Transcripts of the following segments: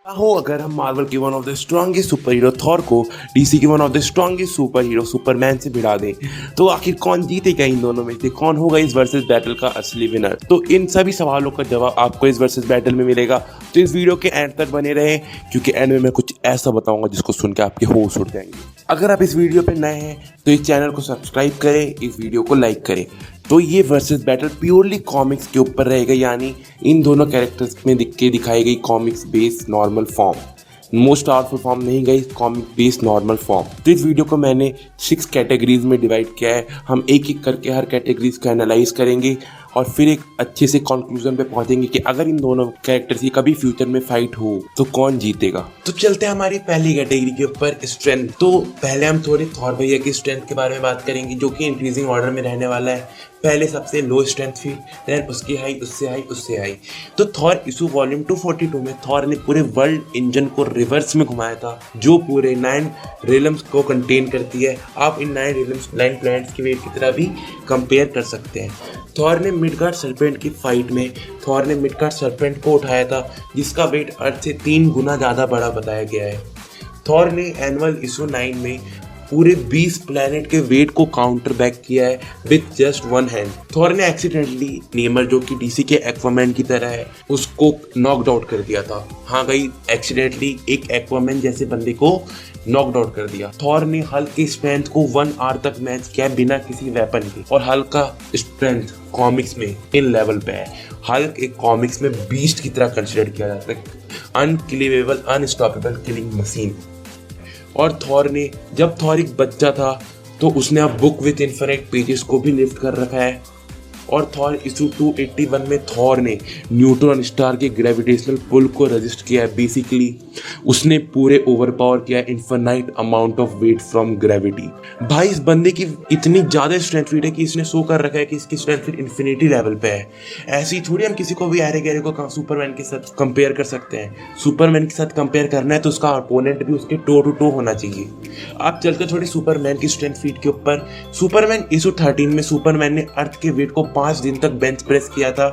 हो अगर हम मार्वल के one of the strongest super hero Thor को डीसी के one of the strongest super hero Superman से भिड़ा दें, तो आखिर कौन जीतेगा इन दोनों में से? कौन होगा इस वर्सेस बैटल का असली विनर? तो इन सभी सवालों का जवाब आपको इस वर्सेस बैटल में मिलेगा। तो इस वीडियो के एंड तक बने रहें, क्योंकि एंड में मैं कुछ ऐसा बताऊंगा जिसको सुन के आपके होश उड़ जाएंगे। अगर आप इस वीडियो पर नए हैं तो इस चैनल को सब्सक्राइब करें, इस वीडियो को लाइक करें। तो ये वर्सेस बैटल प्योरली कॉमिक्स के ऊपर रहेगा, यानी इन दोनों कैरेक्टर्स में दिखाई गई comics based normal form, most powerful form नहीं गई, कॉमिक बेस्ड नॉर्मल फॉर्म। तो इस वीडियो को मैंने 6 कैटेगरीज में डिवाइड किया है। हम एक एक करके हर कैटेगरीज को एनालाइज करेंगे और फिर एक अच्छे से कंक्लूजन पे पहुंचेंगे कि अगर इन दोनों कैरेक्टर्स की कभी फ्यूचर में फाइट हो तो कौन जीतेगा। तो चलते हैं हमारी पहली कैटेगरी के ऊपर, स्ट्रेंथ। तो पहले हम थोड़ी थॉर भैया की स्ट्रेंथ के बारे में बात करेंगे, जो कि इंक्रीजिंग ऑर्डर में रहने वाला है। पहले सबसे लो स्ट्रेंथ थी, देन उसकी हाई, उससे हाई, उससे हाई। तो थॉर इशू वॉल्यूम 242 में थॉर ने पूरे वर्ल्ड इंजन को रिवर्स में घुमाया था, जो पूरे 9 रिलम्स को कंटेन करती है। आप इन 9 रिलम्स 9 प्लैनेट्स के वेट की तरह भी कंपेयर कर सकते हैं। थॉर ने मिडगार्ड सर्पेंट की फाइट में थॉर ने मिडगार्ड सर्पेंट को उठाया था, जिसका वेट अर्थ से 3 गुना ज़्यादा बड़ा बताया गया है। थॉर ने एनुअल इशू 9 में पूरे 20 प्लैनेट के वेट को काउंटर बैक किया है विथ जस्ट 1 हैंड। थॉर ने एक्सीडेंटली नेमर, जो कि डीसी के एक्वामैन की तरह है, उसको नॉकड आउट कर दिया था। हाँ गई, एक्सीडेंटली एक एक्वामैन जैसे बंदे को नॉकड आउट कर दिया। थॉर ने हल्क की स्ट्रेंथ को 1 आवर तक मैच किया बिना किसी वेपन के, और हल्क का स्ट्रेंथ कॉमिक्स में इन लेवल पे है। हल्क एक कॉमिक्स में बीस्ट की तरह कंसिडर किया जाता है, अनकिलेबल, अनस्टॉपेबल किलिंग मशीन। और थॉर ने, जब थॉर एक बच्चा था तो उसने अब बुक विथ इन्फिनिट पेजेस को भी लिफ्ट कर रखा है। और थॉर इशू 281 में थॉर ने न्यूट्रॉन स्टार के ग्रेविटेशनल पुल को रजिस्ट किया है। बेसिकली उसने पूरे ओवरपावर किया infinite amount of weight from gravity. भाई इस बंदे की इतनी ज़्यादा स्ट्रेंथ फीट है कि इसने शो कर रखा है कि इसकी स्ट्रेंथ फीट इन्फिनिटी लेवल पे है। ऐसे ही थोड़ी हम किसी को भी आरे गहरे को सुपरमैन के साथ कंपेयर कर सकते हैं। सुपरमैन के साथ कंपेयर करना है तो उसका अपोनेंट भी उसके टो टू टो होना चाहिए। आप चलते थोड़ी सुपरमैन की स्ट्रेंथ फीट के ऊपर। सुपरमैन इशू 13 में सुपरमैन ने अर्थ के वेट को 5 दिन तक बेंच प्रेस किया था।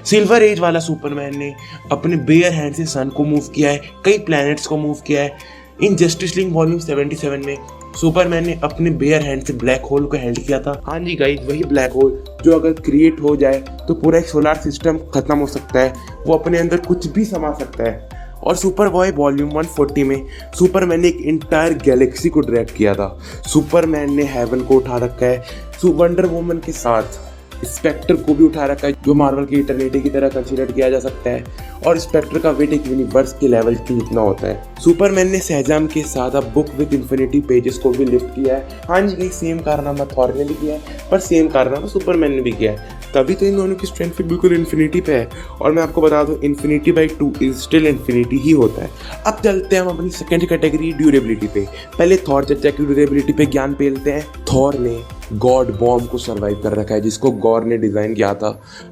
सिल्वर एज वाला सुपरमैन ने अपने बेयर हैंड से सन को मूव किया है, कई प्लैनेट्स को मूव किया है। इन जस्टिस लीग वॉल्यूम 77 में सुपरमैन ने अपने बेयर हैंड से ब्लैक होल को हैंड किया था। हाँ जी गाइस, वही ब्लैक होल जो अगर क्रिएट हो जाए तो पूरा एक सोलर सिस्टम खत्म हो सकता है, वो अपने अंदर कुछ भी समा सकता है। और सुपर बॉय वॉल्यूम 140 में सुपरमैन ने एक इंटायर गैलेक्सी को ड्रैग किया था। सुपरमैन ने हेवन को उठा रखा है, वंडर वुमन के साथ स्पेक्टर को भी उठा रखा है, जो मार्वल की इटर्निटी की तरह कंसीडर किया जा सकता है। और स्पेक्टर का वेट एक यूनिवर्स के लेवल की इतना होता है। सुपरमैन ने सहजाम के साथ अब बुक विद इन्फिनिटी पेजेस को भी लिफ्ट किया है। हाँ जी, सेम कारनामा थॉर ने भी किया है, पर सेम कारनामा सुपरमैन ने भी किया है। तभी तो इन दोनों की स्ट्रेंथ फिट बिल्कुल इन्फिनिटी पे है। और मैं आपको बता दूं, infinity by 2 is still infinity ही होता है। अब चलते हैं हम अपनी सेकेंड कैटेगरी, ड्यूरेबिलिटी पे। पहले थॉर चर्चा की ड्यूरेबिलिटी पे ज्ञान पेलते हैं। थॉर ने गॉड बॉम्ब को सरवाइव कर रखा है, जिसको गॉड ने डिजाइन किया था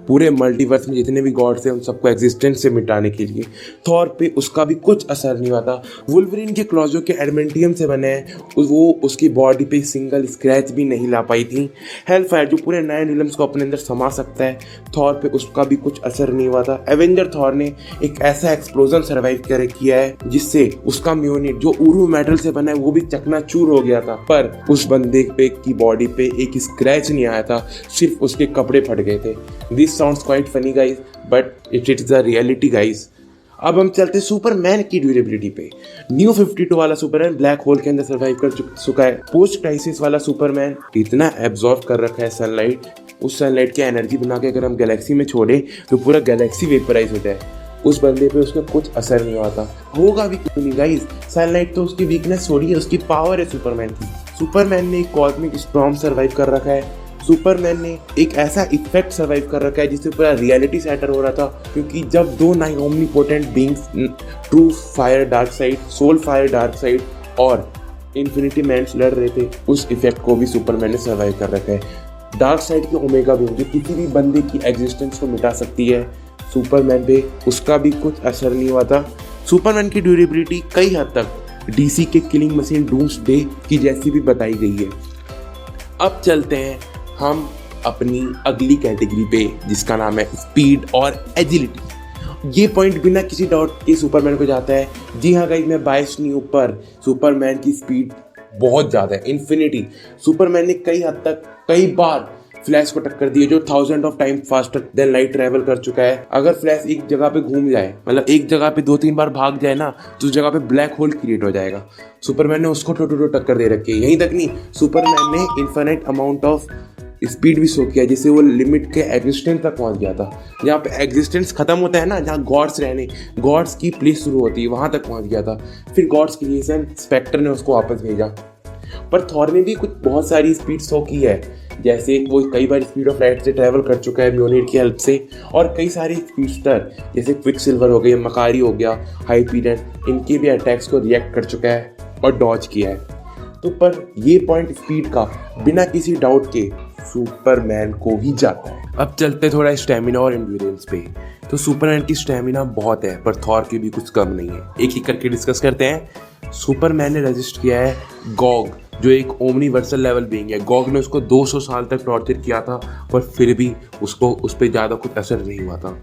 पूरे मल्टीवर्स में जितने भी गॉड्स हैं उन सबको एग्जिस्टेंस से मिटाने के लिए। थॉर पे उसका भी कुछ असर नहीं हुआ था। वुल्वरीन के क्लॉजो के एडमेंटियम से बने हैं, वो उसकी बॉडी पे सिंगल स्क्रैच भी नहीं ला पाई थी। हेलफायर जो पूरे 9 रिलम्स को अपने अंदर समा सकता है, थॉर पे उसका भी कुछ असर नहीं हुआ था। एवेंजर थॉर ने एक ऐसा एक्सप्लोजन सर्वाइव किया है जिससे उसका म्यूनिट जो उरू मेटल से बना है वो भी चकनाचूर हो गया था, पर उस बंदे पे की बॉडी पे एक स्क्रैच नहीं आया था, सिर्फ उसके कपड़े फट गए थे। This sounds quite funny guys, but it is the reality guys. अब हम चलते सुपरमैन की ड्यूरेबिलिटी पे। न्यू 52 वाला सुपरमैन ब्लैक होल के अंदर सर्वाइव कर चुका है। पोस्ट क्राइसिस वाला सुपरमैन इतना एब्जॉर्ब कर रखा है सनलाइट, उस सनलाइट की एनर्जी बना के अगर हम गैलेक्सी में छोड़े तो पूरा गैलेक्सी वेपराइज हो जाए। उस बंदे पे उसका कुछ असर नहीं हुआ था, होगा भी क्यों नहीं गाइस। सनलाइट तो उसकी वीकनेस थोड़ी है, उसकी पावर है सुपरमैन की। सुपरमैन ने एक कॉस्मिक स्टॉर्म सर्वाइव कर रखा है। सुपरमैन ने एक ऐसा इफेक्ट सर्वाइव कर रखा है जिससे पूरा रियलिटी सैटर हो रहा था, क्योंकि जब 2 omnipotent beings, true fire dark side, soul fire dark side और इन्फिनिटी मैन्स लड़ रहे थे, उस इफेक्ट को भी सुपरमैन ने सर्वाइव कर रखा है। डार्क साइड की ओमेगा बीम जो किसी भी बंदे की एग्जिस्टेंस को मिटा सकती है, सुपरमैन पे उसका भी कुछ असर नहीं हुआ था। सुपरमैन की ड्यूरेबिलिटी कई हद तक डीसी के किलिंग मशीन डूम्सडे की जैसी भी बताई गई है। अब चलते हैं हम अपनी अगली कैटेगरी पे, जिसका नाम है स्पीड और एजिलिटी। ये पॉइंट बिना किसी डाउट के सुपरमैन को जाता है। जी हाँ गाइस, मैं बायस नहीं हूँ, पर सुपरमैन की स्पीड बहुत ज़्यादा है, इन्फिनिटी। सुपरमैन ने कई हद तक कई बार फ्लैश को टक्कर दी है, जो 1000 of time faster than light travel कर चुका है। अगर फ्लैश एक जगह पे घूम जाए, मतलब एक जगह पे 2-3 बार भाग जाए ना, तो उस जगह पे ब्लैक होल क्रिएट हो जाएगा। सुपरमैन ने उसको टोटो टक्कर दे रखी है। यहीं तक नहीं, सुपरमैन ने इन्फिनिट अमाउंट ऑफ स्पीड भी शो किया, जिससे वो लिमिट के एग्जिस्टेंस तक पहुंच गया था। जहाँ पे एग्जिस्टेंस खत्म होता है ना, जहाँ गॉड्स रहने, गॉड्स की प्लेस शुरू होती है, वहां तक पहुंच गया था। फिर गॉड्स क्रिएशन स्पेक्टर ने उसको वापस भेजा। पर थॉर ने भी कुछ बहुत सारी स्पीड शो की है, जैसे वो कई बार स्पीड ऑफ लाइट से ट्रैवल कर चुका है म्योनिर की हेल्प से, और कई सारे स्पीडस्टर जैसे क्विकसिल्वर हो गए, मकारी हो गया, हाइपीरियन, इनके भी अटैक्स को रिएक्ट कर चुका है और डॉज किया है। तो पर ये पॉइंट स्पीड का बिना किसी डाउट के सुपरमैन को ही जाता है। अब चलते थोड़ा स्टेमिना और एंड्योरेंस पे। तो सुपरमैन की स्टेमिना बहुत है, पर थॉर की भी कुछ कम नहीं है। एक एक करके डिस्कस करते हैं। सुपरमैन ने रजिस्ट किया है गॉग, जो एक ओमनीवर्सल लेवल बीइंग है। गॉग ने उसको 200 साल तक टॉर्चर किया था, पर फिर भी उसको उस पर ज़्यादा कुछ असर नहीं हुआ था।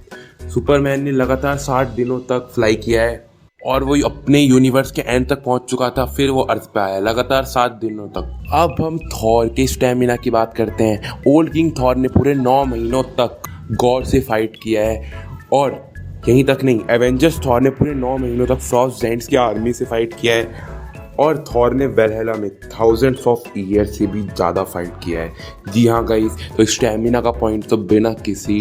सुपरमैन ने लगातार 60 दिनों तक फ्लाई किया है, और वो अपने यूनिवर्स के एंड तक पहुंच चुका था, फिर वो अर्थ पे आया लगातार 7 दिनों तक। अब हम थॉर के स्टेमिना की बात करते हैं। ओल्ड किंग थॉर ने पूरे 9 महीनों तक गॉड से फाइट किया है, और यहीं तक नहीं, एवेंजर्स थॉर ने पूरे 9 महीनों तक फ्रॉस्ट जायंट्स की आर्मी से फाइट किया है, और थॉर ने वेलहेला में थाउजेंड्स ऑफ ईयर से भी ज़्यादा फाइट किया है। जी हाँ गाइस, तो स्टैमिना का पॉइंट तो बिना किसी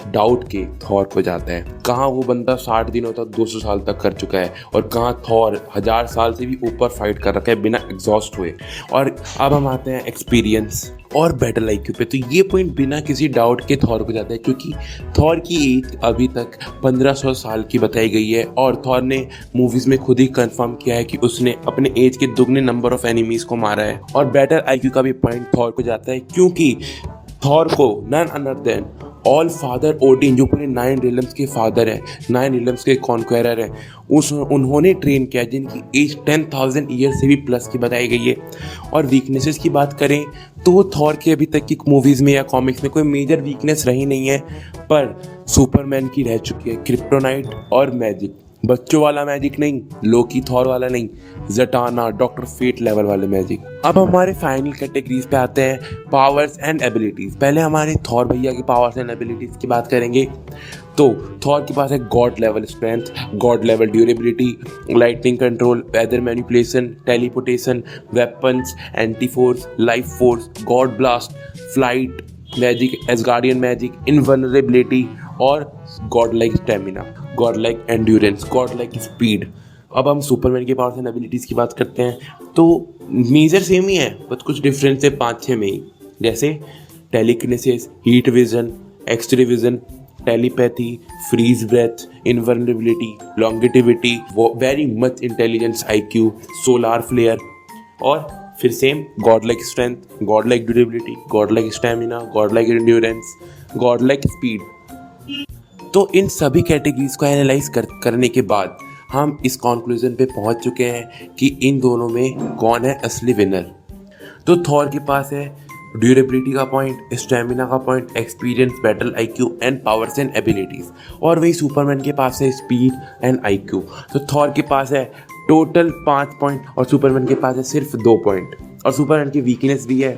डाउट के थॉर को जाता है। कहाँ वो बंदा 60 दिनों तक 200 साल तक कर चुका है, और कहाँ थॉर 1000 साल से भी ऊपर फाइट कर रखा है बिना एग्जॉस्ट हुए। और अब हम आते हैं एक्सपीरियंस और बैटल आईक्यू पे। तो ये पॉइंट बिना किसी डाउट के थॉर को जाता है, क्योंकि थॉर की एज अभी तक 1500 साल की बताई गई है, और थॉर ने मूवीज में खुद ही कंफर्म किया है कि उसने अपने एज के दुगने नंबर ऑफ एनिमीज को मारा है। और बैटल आईक्यू का भी पॉइंट थॉर को जाता है, क्योंकि थॉर को none other than all father Odin, जो पूरे 9 रिलम्स के फादर है, 9 रिलम्स के कॉन्क्वेरर है, उन्होंने ट्रेन किया, जिनकी एज 10,000 ईयर से भी प्लस की बताई गई है। और वीकनेसेस की बात करें तो थॉर की अभी तक की मूवीज़ में या कॉमिक्स में कोई मेजर वीकनेस रही नहीं है, पर सुपरमैन की रह चुकी है क्रिप्टोनाइट और मैजिक। बच्चों वाला मैजिक नहीं, लोकी थॉर वाला नहीं, जटाना डॉक्टर फेट लेवल वाले मैजिक। अब हमारे फाइनल कैटेगरीज पे आते हैं, पावर्स एंड एबिलिटीज। पहले हमारे थॉर भैया की पावर्स एंड एबिलिटीज की बात करेंगे। तो थॉर के पास है god level strength, god level durability, lightning control, weather manipulation, teleportation, weapons, anti force, life force, god blast, flight magic, Asgardian magic, invulnerability, और god like stamina, god like endurance, god like speed. अब हम Superman के powers and abilities की बात करते हैं। तो major same ही है, बस कुछ डिफरेंस है 5-6 में ही, जैसे telekinesis, heat vision, x-ray vision, telepathy, freeze breath, invulnerability, longevity, very much intelligence, IQ, solar flare, और फिर same god like strength, god like durability, god like stamina, god like endurance, god like speed. तो इन सभी categories को analyse करने के बाद हम इस कंक्लूजन पे पहुंच चुके हैं कि इन दोनों में कौन है असली विनर। तो थॉर के पास है ड्यूरेबिलिटी का पॉइंट, स्टेमिना का point, experience, battle IQ and powers and abilities, और वही सुपरमैन के पास है स्पीड एंड आईक्यू। तो थॉर के पास है टोटल 5 पॉइंट और सुपरमैन के पास है सिर्फ 2 पॉइंट, और सुपरमैन की वीकनेस भी है।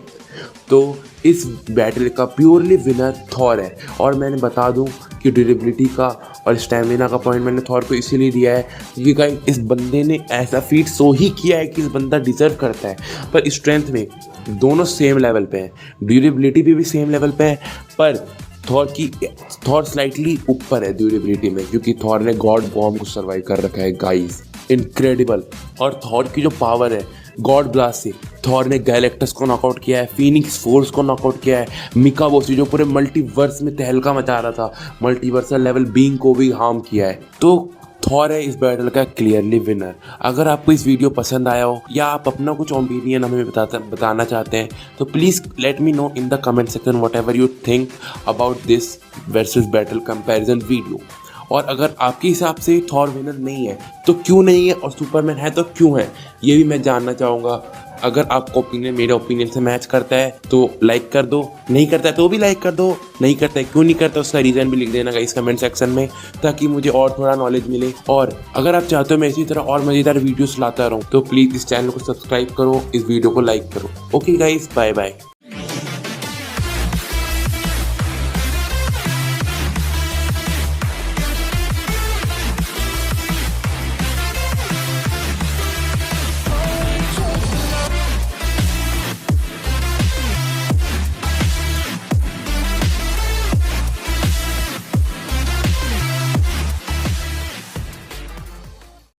तो इस बैटल का प्योरली विनर थॉर है। और मैंने बता दूं कि ड्यूरेबिलिटी का और स्टेमिना का पॉइंट मैंने थॉर को इसीलिए दिया है क्योंकि गाइस इस बंदे ने ऐसा फीट सो ही किया है कि इस बंदा डिजर्व करता है। पर स्ट्रेंथ में दोनों सेम लेवल पे हैं, ड्यूरेबिलिटी भी सेम लेवल पे है, पर थॉर स्लाइटली ऊपर है ड्यूरेबिलिटी में, क्योंकि थॉर ने गॉड बॉम्ब को सर्वाइव कर रखा है गाइस, इनक्रेडिबल। और थॉर की जो पावर है गॉड ब्लास्ट से, थॉर ने गैलेक्टस को नॉकआउट किया है, फीनिक्स फोर्स को नॉकआउट किया है, मिकाबोसी जो पूरे मल्टीवर्स में तहलका मचा रहा था, मल्टीवर्सल लेवल बीइंग को भी हार्म किया है। तो थॉर है इस बैटल का क्लियरली विनर। अगर आपको इस वीडियो पसंद आया हो या आप अपना कुछ ओपिनियन हमें बताना चाहते हैं तो please let me know in the comment section what ever you think about this versus battle comparison video. और अगर आपके हिसाब से थॉर विनर नहीं है तो क्यों नहीं है, और सुपरमैन है तो क्यों है, ये भी मैं जानना चाहूँगा। अगर आपका ओपिनियन मेरे ओपिनियन से मैच करता है तो लाइक कर दो, नहीं करता है तो भी लाइक कर दो, नहीं करता है क्यों नहीं करता उसका रीज़न भी लिख देना गाइस कमेंट सेक्शन में, ताकि मुझे और थोड़ा नॉलेज मिले। और अगर आप चाहते हो मैं इसी तरह और मज़ेदार वीडियोस लाता रहूँ तो प्लीज़ इस चैनल को सब्सक्राइब करो, इस वीडियो को लाइक करो। Okay guys, bye bye.